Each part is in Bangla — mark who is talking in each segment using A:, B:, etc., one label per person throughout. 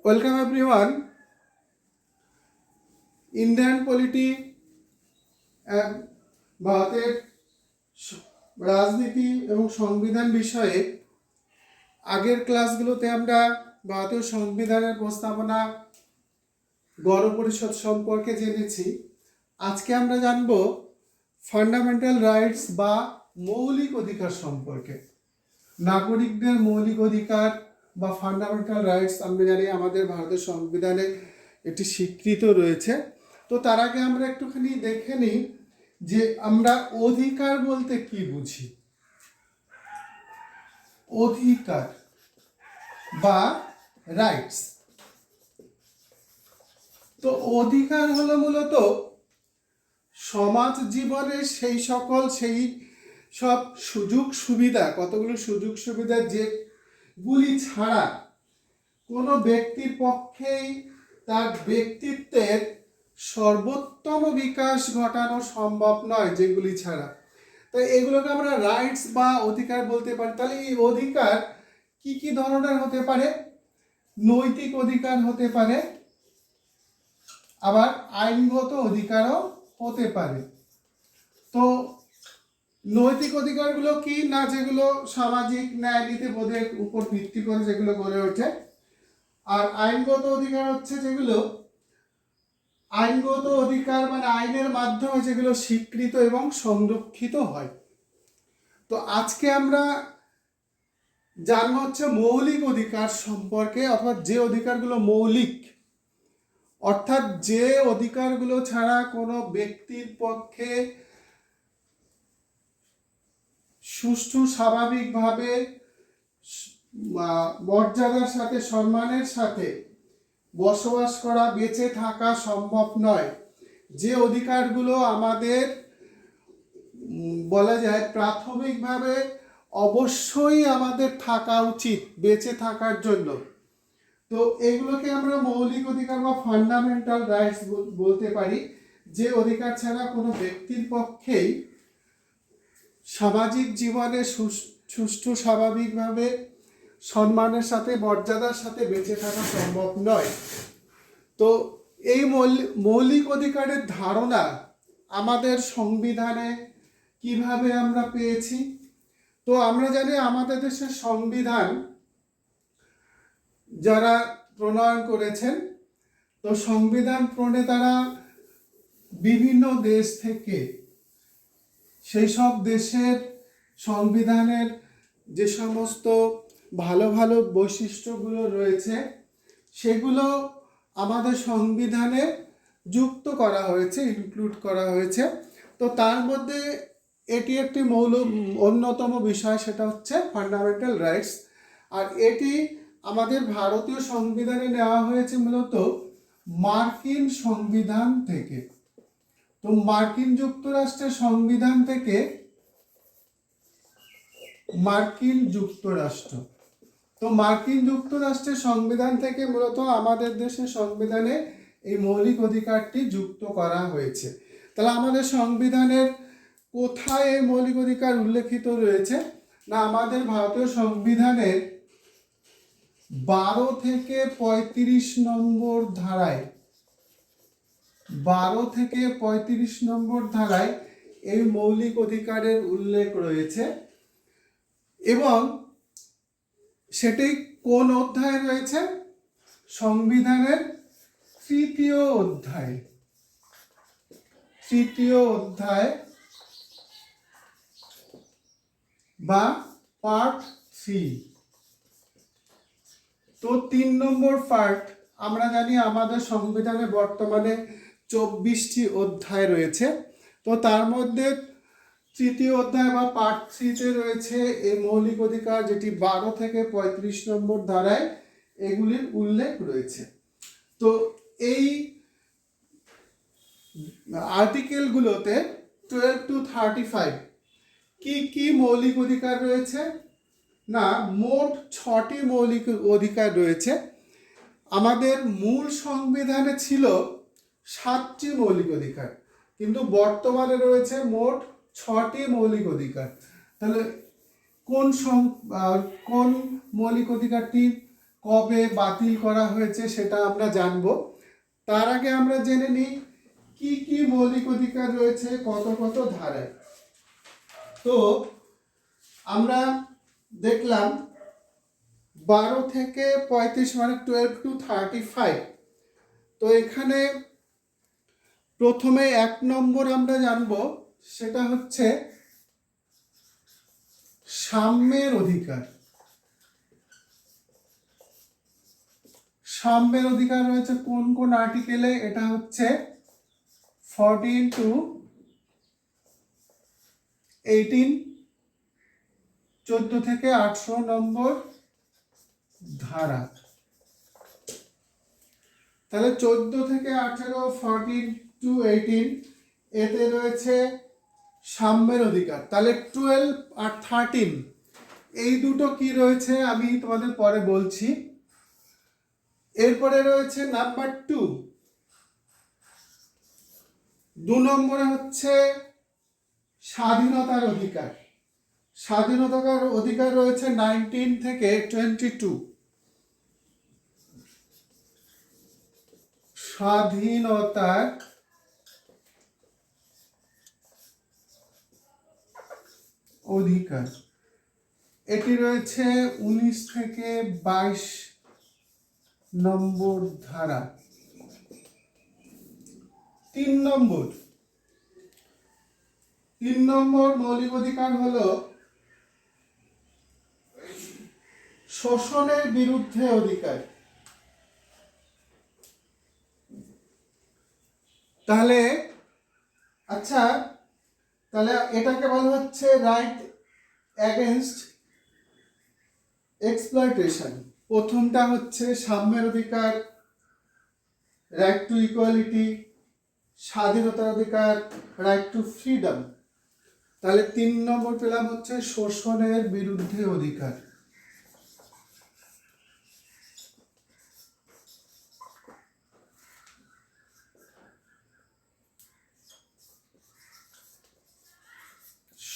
A: Welcome everyone. ইন্ডিয়ান পলিটি, ভারতের রাজনীতি এবং সংবিধান বিষয়ে আগের ক্লাসগুলোতে আমরা ভারতীয় সংবিধানের প্রস্তাবনা, গণপরিষদ সম্পর্কে জেনেছি। আজকে আমরা জানব ফান্ডামেন্টাল রাইটস বা মৌলিক অধিকার সম্পর্কে। নাগরিকদের মৌলিক অধিকার বা ফান্ডামেন্টাল রাইটস আমরা জানি আমাদের ভারতের সংবিধানে এটি স্বীকৃত রয়েছে। তো তার আগে আমরা একটুখানি দেখে নিই যে আমরা অধিকার বলতে কি বুঝি। অধিকার বা রাইটস, তো অধিকার হলো মূলত সমাজ জীবনের সেই সব সুযোগ সুবিধা, কতগুলো সুযোগ সুবিধা যেগুলি ছাড়া কোনো ব্যক্তির পক্ষেই তার ব্যক্তিত্বের সর্বোত্তম বিকাশ ঘটানো সম্ভব নয়, যেগুলি ছাড়া। তো এগুলোকে আমরা রাইটস বা অধিকার বলতে পারি। তাহলে এই অধিকার কি কি ধরনের হতে পারে? নৈতিক অধিকার হতে পারে, আবার আইনগত অধিকারও হতে পারে। তো নৈতিক অধিকারগুলো কি না, যেগুলো সামাজিক ন্যায় নীতিবোধের উপর ভিত্তি করে যেগুলো গড়ে ওঠে। আর আইনগত অধিকার হচ্ছে যেগুলো আইনগত অধিকার মানে আইনের মাধ্যমে যেগুলো স্বীকৃত এবং সংরক্ষিত হয়। তো আজকে আমরা জানবো হচ্ছে মৌলিক অধিকার সম্পর্কে, অর্থাৎ যে অধিকারগুলো মৌলিক, অর্থাৎ যে অধিকারগুলো ছাড়া কোনো ব্যক্তির পক্ষে সুষ্ঠু স্বাভাবিকভাবে মর্যাদার সাথে সম্মানের সাথে বসবাস করা, বেঁচে থাকা সম্ভব নয়। যে অধিকারগুলো আমাদের বলা যায় প্রাথমিকভাবে অবশ্যই আমাদের থাকা উচিত বেঁচে থাকার জন্য, তো এগুলোকে আমরা মৌলিক অধিকার বা ফান্ডামেন্টাল রাইটস বলতে পারি। যে অধিকার ছাড়া কোনো ব্যক্তির পক্ষেই সামাজিক জীবনে সুষ্ঠু স্বাভাবিকভাবে সম্মানের সাথে মর্যাদার সাথে বেঁচে থাকা সম্ভব নয়। তো এই মৌলিক অধিকারের ধারণা আমাদের সংবিধানে কিভাবে আমরা পেয়েছি? তো আমরা জানি আমাদের দেশের সংবিধান যারা প্রণয়ন করেছেন, তো সংবিধান প্রণেতারা বিভিন্ন দেশ থেকে সেই সব দেশের সংবিধানের যে সমস্ত ভালো ভালো বৈশিষ্ট্যগুলো রয়েছে সেগুলো আমাদের সংবিধানে যুক্ত করা হয়েছে, ইনক্লুড করা হয়েছে। তো তার মধ্যে এটি একটি অন্যতম বিষয়, সেটা হচ্ছে ফান্ডামেন্টাল রাইটস। আর এটি আমাদের ভারতীয় সংবিধানে নেওয়া হয়েছে মূলত মার্কিন সংবিধান থেকে। তো মার্কিন যুক্তরাষ্ট্রের সংবিধান থেকে মার্কিন যুক্তরাষ্ট্রের সংবিধান থেকে মূলত আমাদের দেশের সংবিধানে এই মৌলিক অধিকারটি যুক্ত করা হয়েছে। তাহলে আমাদের সংবিধানের কোথায় এই মৌলিক অধিকার উল্লেখিত রয়েছে? না, আমাদের ভারতীয় সংবিধানের 12 থেকে 35 নম্বর ধারায় 12 থেকে 35 নম্বর ধারায় এই মৌলিক অধিকারের উল্লেখ রয়েছে। এবং সেটি কোন অধ্যায়ে রয়েছে? সংবিধানের তৃতীয় অধ্যায় বা পার্ট 3। তো 3 নম্বর পার্ট, আমরা জানি আমাদের সংবিধানে বর্তমানে 24টি অধ্যায় রয়েছে। তো তার মধ্যে তৃতীয় অধ্যায় বা পার্ট 3-তে রয়েছে এই মৌলিক অধিকার, যেটি 12 থেকে 35 নম্বর ধারায় এগুলির উল্লেখ রয়েছে। তো এই আর্টিকেলগুলোতে 12 to 35 কি কি মৌলিক অধিকার রয়েছে? না, মোট 6টি মৌলিক অধিকার রয়েছে। আমাদের মূল সংবিধানে ছিল 7টি মৌলিক অধিকার, কিন্তু বর্তমানে রয়েছে মোট 6টি মৌলিক অধিকার। তাহলে কোন মৌলিক অধিকারটি কবে বাতিল করা হয়েছে সেটা আমরা জানব। তার আগে আমরা জেনে নিই কি কি মৌলিক অধিকার রয়েছে কত কত ধারায়। তো আমরা দেখলাম 12 থেকে 35 মানে 12 to 35। তো এখানে প্রথমে 1 নম্বর আমরা জানবো, সেটা হচ্ছে সাম্যের অধিকার। সাম্যের অধিকার রয়েছে কোন কোন আর্টিকেলে? এটা হচ্ছে 14 to 18, 14 থেকে 18 নম্বর ধারা। তাহলে 14 থেকে 18, 14 to 18 এতে রয়েছে সাম্যের অধিকার। তাহলে 12 আর 13 এই দুটো কি রয়েছে আমি তোমাদের পরে বলছি। এরপরে রয়েছে নাম্বার 2 নম্বরে হচ্ছে স্বাধীনতার অধিকার। স্বাধীনতার অধিকার রয়েছে 19 থেকে 22। স্বাধীনতার অধিকার এটি রয়েছে 19 থেকে 22 নম্বর ধারা। 3 নম্বর মৌলিক অধিকার হলো শোষণের বিরুদ্ধে অধিকার। তাহলে আচ্ছা, তাহলে এটাকে বলা হচ্ছে রাইট এগেনস্ট এক্সপ্লয়টেশন। প্রথমটা হচ্ছে সাম্যের অধিকার, রাইট টু ইকুয়ালিটি, স্বাধীনতার অধিকার, রাইট টু ফ্রিডম। তাহলে 3 নম্বর পেলাম হচ্ছে শোষণের বিরুদ্ধে অধিকার।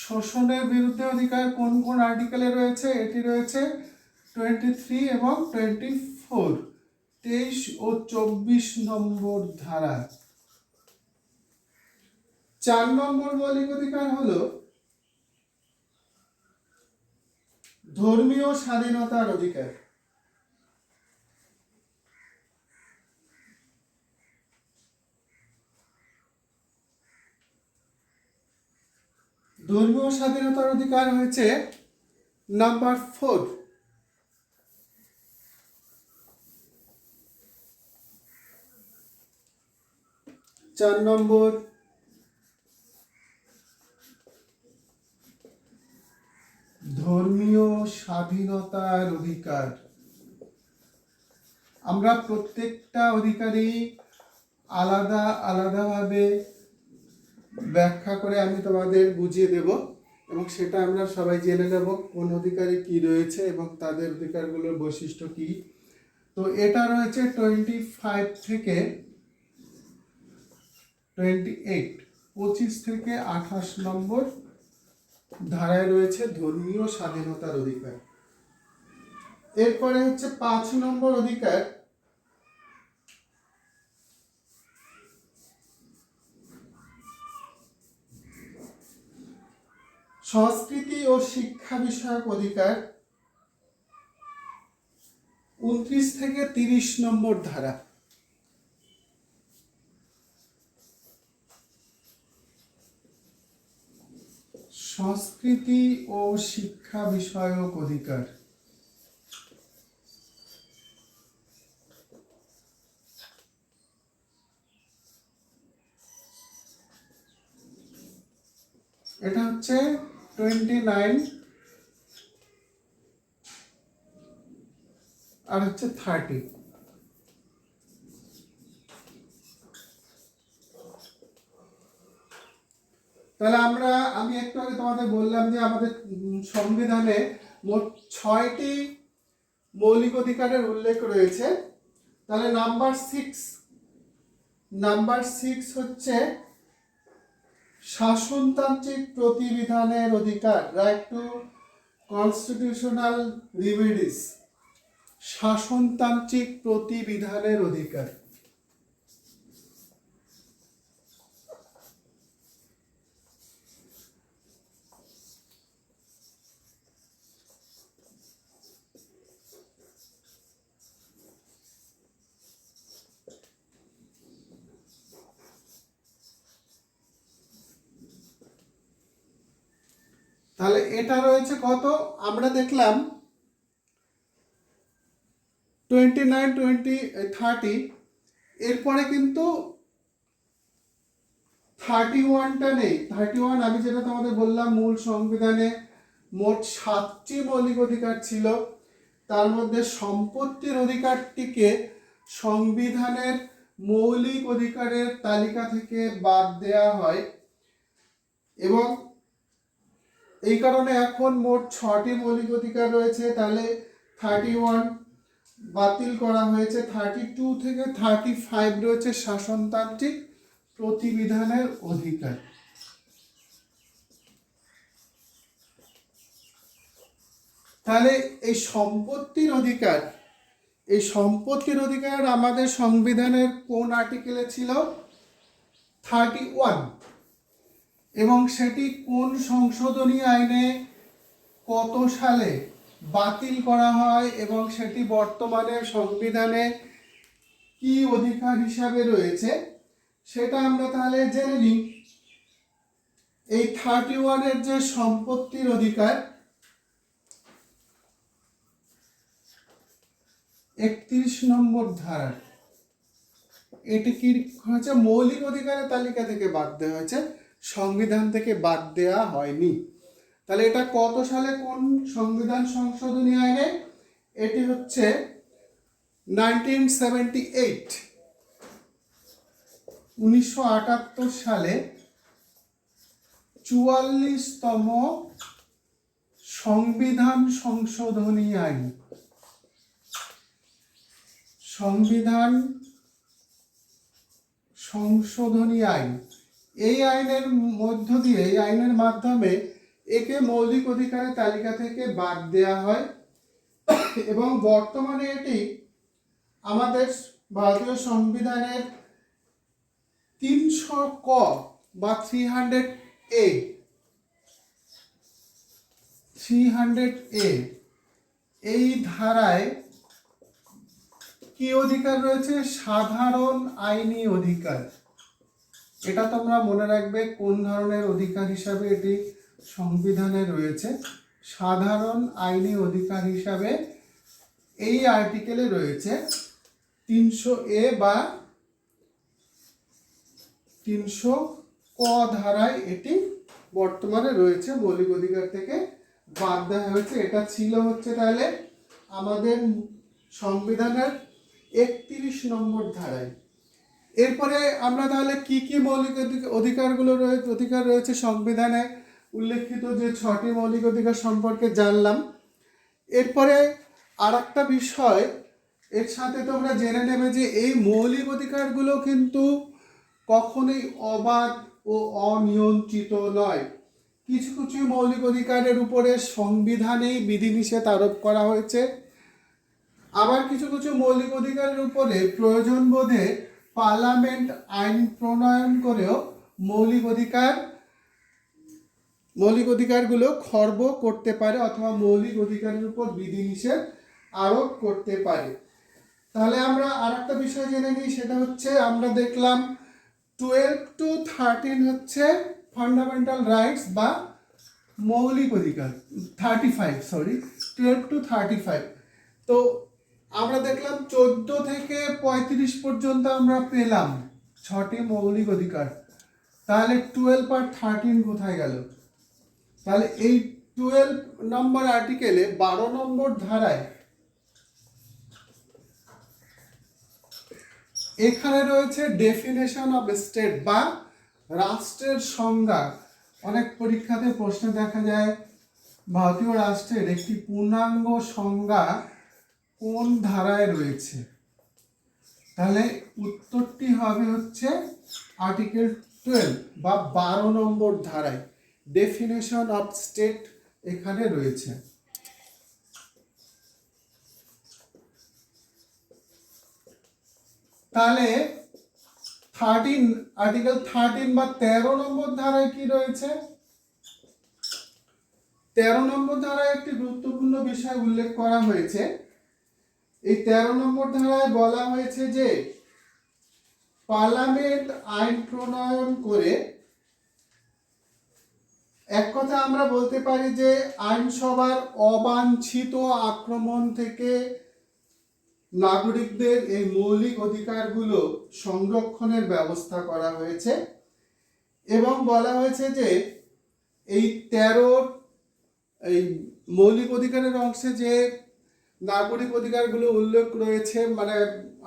A: শোষণের বিরুদ্ধে অধিকার কোন কোন আর্টিকেলে রয়েছে? এটি রয়েছে 23 এবং 24, 23 ও 24 নম্বর ধারা। 4 নম্বর মৌলিক অধিকার হলো ধর্মীয় স্বাধীনতার অধিকার। ধর্মীয় স্বাধীনতার অধিকার হয়েছে নাম্বার 4। 4 নম্বর ধর্মীয় স্বাধীনতার অধিকার। আমরা প্রত্যেকটা অধিকারই আলাদা আলাদাভাবে ব্যাখ্যা করে আমি তোমাদের বুঝিয়ে দেব এবং সেটা আমরা সবাই জেনে নেব কোন অধিকারে কি রয়েছে এবং তাদের অধিকারগুলোর বৈশিষ্ট্য কি। তো এটা রয়েছে 25 থেকে 28, 25 থেকে 28 নম্বর ধারায় রয়েছে ধর্মীয় স্বাধীনতার অধিকার। এরপরে হচ্ছে 5 নম্বর অধিকার সংস্কৃতি ও শিক্ষা বিষয়ক অধিকার, 29 থেকে 30 নম্বর ধারা। সংস্কৃতি ও শিক্ষা বিষয়ক অধিকার। এটা হচ্ছে 29 আর হচ্ছে 30। তাহলে আমি একটু আগে তোমাদের বললাম যে আমাদের সংবিধানে মোট 6টি মৌলিক অধিকারের উল্লেখ রয়েছে। তাহলে নাম্বার 6 হচ্ছে শাসনতান্ত্রিক প্রতিবিধানের অধিকার, রাইট টু কনস্টিটিউশনাল রিমেডিস। শাসনতান্ত্রিক প্রতিবিধানের অধিকার। তাহলে এটা রয়েছে কত, আমরা দেখলাম 29, 20, 30। এরপরে কিন্তু 31টা নেই। 31 আমি যেটা তোমাদের বললাম, মূল সংবিধানে মোট 7টি মৌলিক অধিকার ছিল, তার মধ্যে সম্পত্তির অধিকারটিকে সংবিধানের মৌলিক অধিকারের তালিকা থেকে বাদ দেওয়া হয়, এবং এই কারণে এখন মোট 6টি মৌলিক অধিকার রয়েছে। তাহলে 31 বাতিল করা হয়েছে, 32 থেকে 35 রয়েছে শাসনতান্ত্রিক প্রতিবিধানের অধিকার। তাহলে এই সম্পত্তির অধিকার আমাদের সংবিধানের কোন আর্টিকেলে ছিল? 31। এবং সেটি কোন সংশোধনী আইনে কত সালে বাতিল করা হয় এবং সেটি বর্তমানে সংবিধানে কি অধিকার হিসাবে রয়েছে সেটা আমরা তাহলে জেনে নিই। এই 31-এর যে সম্পত্তির অধিকার, 31 নম্বর ধারা, এটি কি হয়েছে? মৌলিক অধিকারের তালিকা থেকে বাদ দেওয়া হয়েছে, সংবিধান থেকে বাদ দেওয়া হয়নি। তাহলে এটা কত সালে কোন সংবিধান সংশোধনী আইনে? এটি হচ্ছে 1978, 1978 সালে 44তম সংবিধান সংশোধনী আইন। সংবিধান সংশোধনী আইন, এই আইনের মধ্য দিয়ে, এই আইনের মাধ্যমে একে মৌলিক অধিকারের তালিকা থেকে বাদ দেওয়া হয়, এবং বর্তমানে এটি আমাদের ভারতীয় সংবিধানের 300 ক বা 300A এই ধারায় কি অধিকার রয়েছে? সাধারণ আইনি অধিকার। এটা তোমরা মনে রাখবে কোন ধরনের অধিকার হিসাবে এটি সংবিধানে রয়েছে। সাধারণ আইনি অধিকার হিসাবে এই আর্টিকেলে রয়েছে 300A বা 300 ক ধারায় এটি বর্তমানে রয়েছে, মৌলিক অধিকার থেকে বাদ দেওয়া হয়েছে। এটা ছিল হচ্ছে তাহলে আমাদের সংবিধানের 31 নম্বর ধারায়। এরপরে আমরা তাহলে কি কি মৌলিক অধিকার রয়েছে সংবিধানে উল্লেখিত যে 6টি মৌলিক অধিকার সম্পর্কে জানলাম। এরপরে আর একটা বিষয় এর সাথে তোমরা জেনে নেবে যে এই মৌলিক অধিকারগুলো কিন্তু কখনোই অবাধ ও অনিয়ন্ত্রিত নয়। কিছু কিছু মৌলিক অধিকারের উপরে সংবিধানেই বিধিনিষেধ আরোপ করা হয়েছে, আবার কিছু কিছু মৌলিক অধিকারের উপরে প্রয়োজন বোধে পার্লামেন্ট আইন প্রণয়ন করেও মৌলিক অধিকারগুলো খর্ব করতে পারে, অথবা মৌলিক অধিকারের উপর বিধিনিষেধ আরোপ করতে পারে। তাহলে আমরা আর একটা বিষয় জেনে নিই, সেটা হচ্ছে আমরা দেখলাম 12 to 13 হচ্ছে ফান্ডামেন্টাল রাইটস বা মৌলিক অধিকার। 12 to 35। তো আমরা দেখলাম 14 থেকে 35 পর্যন্ত আমরা পেলাম 6টি মৌলিক অধিকার। তাহলে 12 আর 13 কোথায় গেল? তাহলে এই 12 নম্বর আর্টিকেলে 12 নম্বর ধারায় এখানে রয়েছে ডেফিনেশন অফ স্টেট বা রাষ্ট্রের সংজ্ঞা। অনেক পরীক্ষাতে প্রশ্নে দেখা যায় ভারতীয় রাষ্ট্রের একটি পূর্ণাঙ্গ সংজ্ঞা কোন ধারায় রয়েছে? তাহলে উত্তরটি হবে হচ্ছে আর্টিকেল 12 বা 12 নম্বর ধারায় ডেফিনেশন অফ স্টেট এখানে রয়েছে। তাহলে আর্টিকেল 13 বা 13 নম্বর ধারায় কি রয়েছে? 13 নম্বর ধারায় একটি গুরুত্বপূর্ণ বিষয় উল্লেখ করা হয়েছে। এই 13 নম্বর ধারায় বলা হয়েছে যে পার্লামেন্ট আইন প্রণয়ন করে, এক কথা আমরা বলতে পারি যে আইনসভার অবাঞ্ছিত আক্রমণ থেকে নাগরিকদের এই মৌলিক অধিকারগুলো সংরক্ষণের ব্যবস্থা করা হয়েছে। এবং বলা হয়েছে যে এই 13 এই মৌলিক অধিকারের অংশে যে নাগরিক অধিকারগুলো উল্লেখ রয়েছে, মানে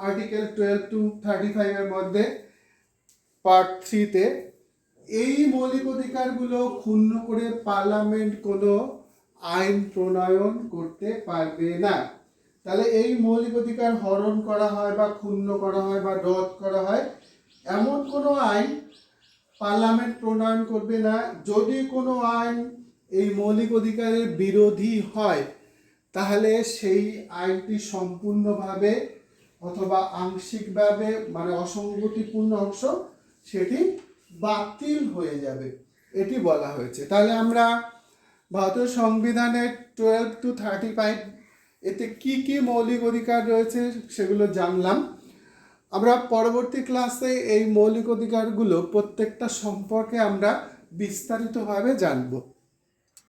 A: আর্টিকেল 12 to 35 এর মধ্যে পার্ট 3-তে, এই মৌলিক অধিকারগুলো ক্ষুণ্ণ করে পার্লামেন্ট কোনো আইন প্রণয়ন করতে পারবে না। তাহলে এই মৌলিক অধিকার হরণ করা হয় বা ক্ষুণ্ণ করা হয় বা রদ করা হয়, এমন কোনো আইন পার্লামেন্ট প্রণয়ন করবে না। যদি কোনো আইন এই মৌলিক অধিকারের বিরোধী হয়, তাহলে সেই আইনটি সম্পূর্ণভাবে অথবা আংশিকভাবে, মানে অসঙ্গতিপূর্ণ অংশ, সেটি বাতিল হয়ে যাবে, এটি বলা হয়েছে। তাহলে আমরা ভারতীয় সংবিধানের 12 to 35 এতে কি কি মৌলিক অধিকার রয়েছে সেগুলো জানলাম। আমরা পরবর্তী ক্লাসে এই মৌলিক অধিকারগুলো প্রত্যেকটা সম্পর্কে আমরা বিস্তারিতভাবে জানব।